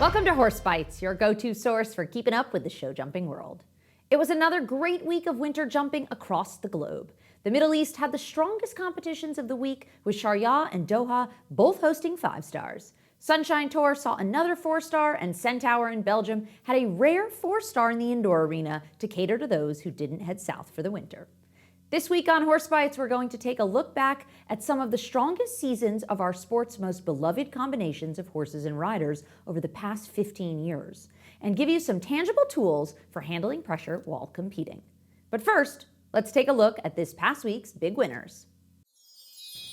Welcome to Horse Bytes, your go-to source for keeping up with the show jumping world. It was another great week of winter jumping across the globe. The Middle East had the strongest competitions of the week, with Sharjah and Doha both hosting 5 stars. Sunshine Tour saw another 4-star, and Centaur in Belgium had a rare 4-star in the indoor arena to cater to those who didn't head south for the winter. This week on Horse Bytes, we're going to take a look back at some of the strongest seasons of our sport's most beloved combinations of horses and riders over the past 15 years, and give you some tangible tools for handling pressure while competing. But first, let's take a look at this past week's big winners.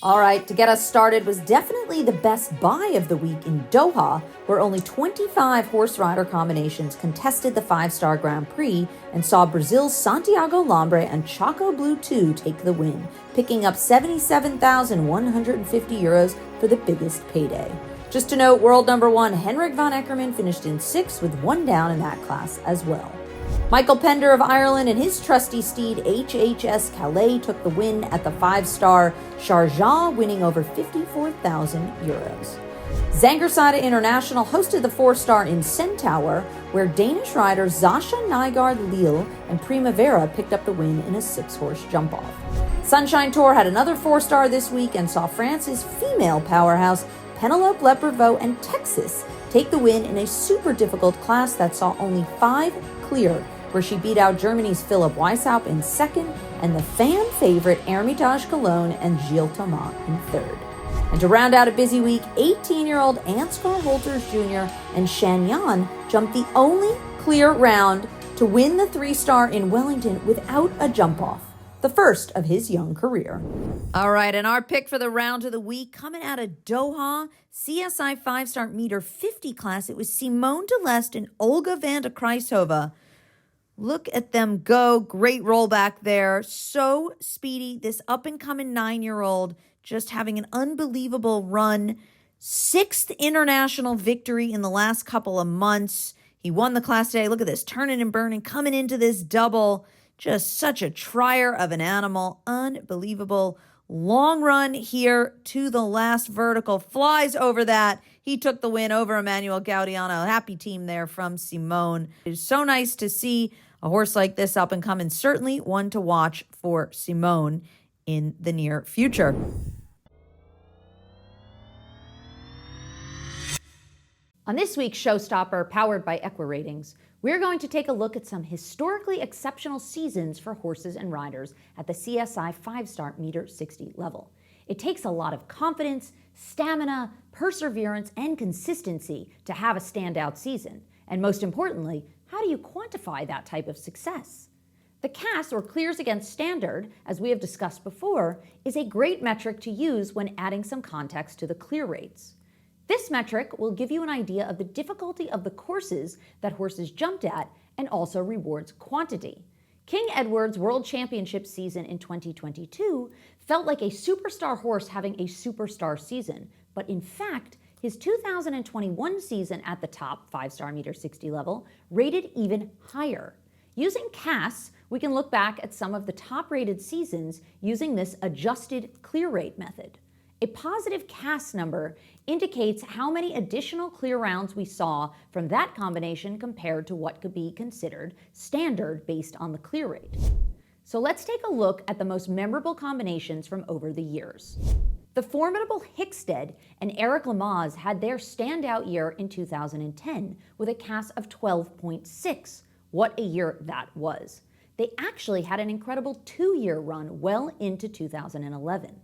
All right, to get us started was definitely the best buy of the week in Doha, where only 25 horse rider combinations contested the 5-star Grand Prix and saw Brazil's Santiago Lambre and Chaco Blue 2 take the win, picking up 77,150 euros for the biggest payday. Just to note, world number 1 Henrik van Eckermann finished in 6th with 1 down in that class as well. Michael Pender of Ireland and his trusty steed HHS Calais took the win at the 5-star Sharjah, winning over 54,000 euros. Zangerside International hosted the 4-star in Centaur, where Danish riders Sascha Nygaard Lille and Primavera picked up the win in a 6-horse jump-off. Sunshine Tour had another 4-star this week and saw France's female powerhouse Penelope Lepervaux and Texas take the win in a super difficult class that saw only 5 clear, where she beat out Germany's Philipp Weishaupt in 2nd and the fan favorite Hermitage Cologne and Gilles Thomas in 3rd. And to round out a busy week, 18-year-old Ansgar Holters Jr. and Shan Yan jumped the only clear round to win the 3-star in Wellington without a jump-off, the first of his young career. All right, and our pick for the round of the week, coming out of Doha, CSI 5-star meter 50 class, it was Simone de Lest and Olga van de Kruijshoven. Look at them go. Great rollback there. So speedy. This up-and-coming 9-year-old just having an unbelievable run. 6th international victory in the last couple of months. He won the class today. Look at this. Turning and burning. Coming into this double. Just such a trier of an animal. Unbelievable. Long run here to the last vertical. Flies over that. He took the win over Emmanuel Gaudiano. Happy team there from Simone. It is so nice to see a horse like this up and coming. Certainly one to watch for Simone in the near future. On this week's Showstopper, powered by EquiRatings, we're going to take a look at some historically exceptional seasons for horses and riders at the CSI 5-star meter 60 level. It takes a lot of confidence, stamina, perseverance, and consistency to have a standout season. And most importantly, how do you quantify that type of success? The CAS, or clears against standard, as we have discussed before, is a great metric to use when adding some context to the clear rates. This metric will give you an idea of the difficulty of the courses that horses jumped at and also rewards quantity. King Edward's World Championship season in 2022 felt like a superstar horse having a superstar season, but in fact, his 2021 season at the top 5-star meter 60 level rated even higher. Using CAS, we can look back at some of the top-rated seasons using this adjusted clear rate method. A positive CAS number indicates how many additional clear rounds we saw from that combination compared to what could be considered standard based on the clear rate. So let's take a look at the most memorable combinations from over the years. The formidable Hickstead and Eric Lamaze had their standout year in 2010 with a CAS of 12.6. What a year that was. They actually had an incredible 2-year run well into 2011.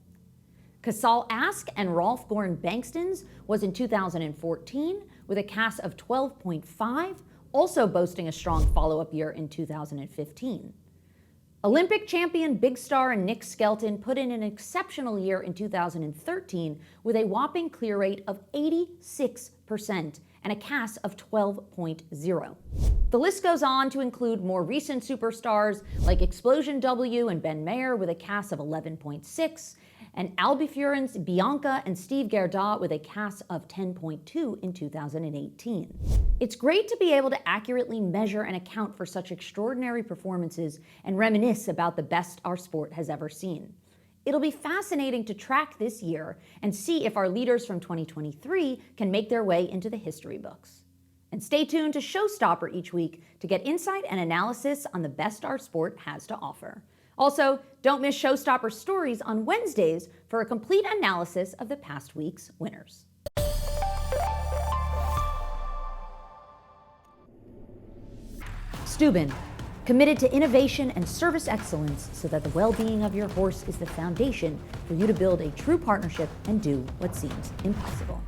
Casal Ask and Rolf Goran Bankston's was in 2014 with a CAS of 12.5, also boasting a strong follow-up year in 2015. Olympic champion Big Star and Nick Skelton put in an exceptional year in 2013 with a whopping clear rate of 86% and a CAS of 12.0. The list goes on to include more recent superstars like Explosion W and Ben Mayer with a CAS of 11.6, and Albifuren's Bianca and Steve Gerda with a CAS of 10.2 in 2018. It's great to be able to accurately measure and account for such extraordinary performances and reminisce about the best our sport has ever seen. It'll be fascinating to track this year and see if our leaders from 2023 can make their way into the history books. And stay tuned to Showstopper each week to get insight and analysis on the best our sport has to offer. Also, don't miss Showstopper Stories on Wednesdays for a complete analysis of the past week's winners. Steuben, committed to innovation and service excellence so that the well-being of your horse is the foundation for you to build a true partnership and do what seems impossible.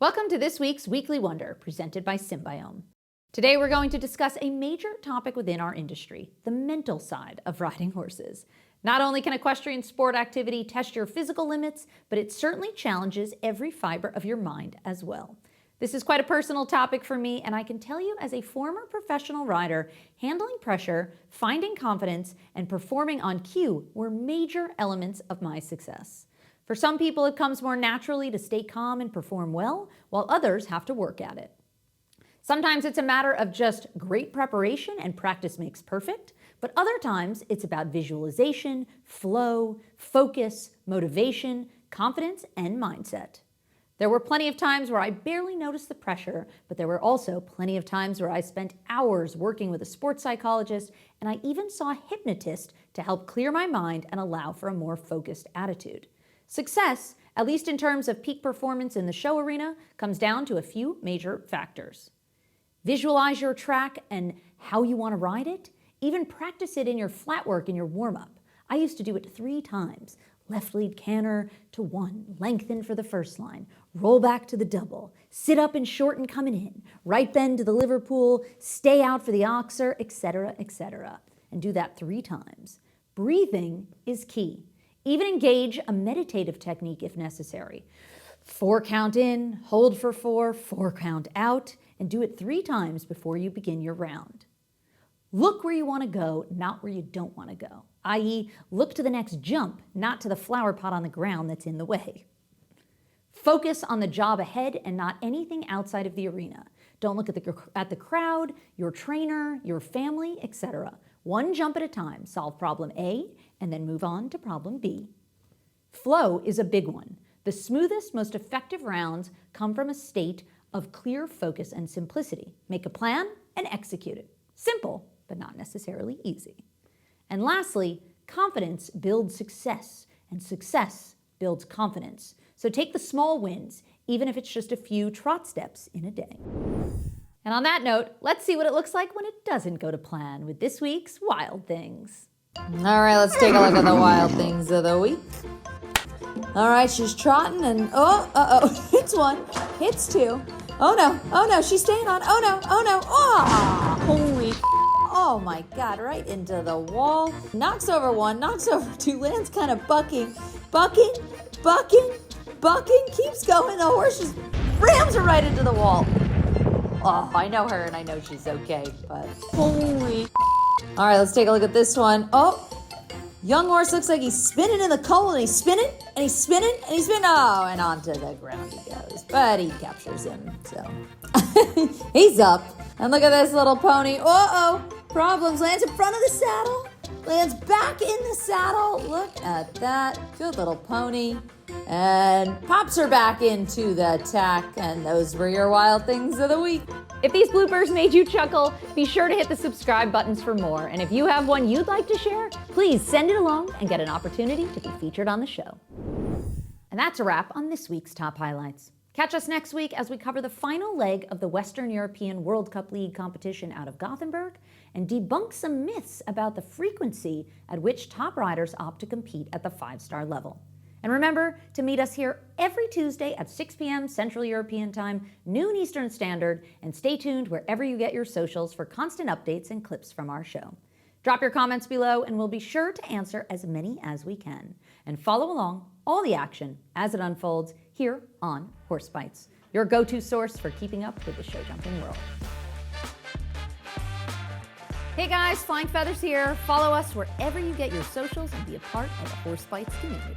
Welcome to this week's Weekly Wonder, presented by Symbiome. Today we're going to discuss a major topic within our industry, the mental side of riding horses. Not only can equestrian sport activity test your physical limits, but it certainly challenges every fiber of your mind as well. This is quite a personal topic for me, and I can tell you as a former professional rider, handling pressure, finding confidence, and performing on cue were major elements of my success. For some people, it comes more naturally to stay calm and perform well, while others have to work at it. Sometimes it's a matter of just great preparation and practice makes perfect, but other times it's about visualization, flow, focus, motivation, confidence, and mindset. There were plenty of times where I barely noticed the pressure, but there were also plenty of times where I spent hours working with a sports psychologist, and I even saw a hypnotist to help clear my mind and allow for a more focused attitude. Success, at least in terms of peak performance in the show arena, comes down to a few major factors. Visualize your track and how you want to ride it. Even practice it in your flat work in your warm-up. I used to do it 3 times. Left lead canter to 1, lengthen for the first line, roll back to the double, sit up and shorten coming in, right bend to the Liverpool, stay out for the oxer, etc., etc. And do that 3 times. Breathing is key. Even engage a meditative technique if necessary. 4 count in, hold for 4, 4 count out, and do it 3 times before you begin your round. Look where you want to go, not where you don't want to go, i.e., look to the next jump, not to the flower pot on the ground that's in the way. Focus on the job ahead and not anything outside of the arena. Don't look at the crowd, your trainer, your family, etc. 1 jump at a time. Solve problem A and then move on to problem B. Flow is a big one. The smoothest, most effective rounds come from a state of clear focus and simplicity. Make a plan and execute it. Simple, but not necessarily easy. And lastly, confidence builds success, and success builds confidence. So take the small wins, even if it's just a few trot steps in a day. And on that note, let's see what it looks like when it doesn't go to plan with this week's Wild Things. All right, let's take a look at the wild things of the week. All right, she's trotting and hits 1, hits 2. Oh no, she's staying on. Oh no, holy, oh my God, right into the wall. Knocks over 1, knocks over 2, lands kind of bucking, keeps going. The horse just rams her right into the wall. Oh, I know her and I know she's okay, but holy. All right, let's take a look at this one. Oh, young horse looks like he's spinning in the cold, and he's spinning, and he's spinning, and he's spinning. Oh, and onto the ground he goes. But he captures him, so he's up. And look at this little pony. Problems. Lands in front of the saddle. Lands back in the saddle. Look at that. Good little pony. And pops her back into the tack. And those were your wild things of the week. If these bloopers made you chuckle, be sure to hit the subscribe buttons for more. And if you have one you'd like to share, please send it along and get an opportunity to be featured on the show. And that's a wrap on this week's Top Highlights. Catch us next week as we cover the final leg of the Western European World Cup League competition out of Gothenburg and debunk some myths about the frequency at which top riders opt to compete at the 5-star level. And remember to meet us here every Tuesday at 6 p.m. Central European Time, noon Eastern Standard, and stay tuned wherever you get your socials for constant updates and clips from our show. Drop your comments below and we'll be sure to answer as many as we can. And follow along all the action as it unfolds here on Horse Bytes, your go-to source for keeping up with the show jumping world. Hey guys, Flying Feathers here. Follow us wherever you get your socials and be a part of the Horse Bytes community.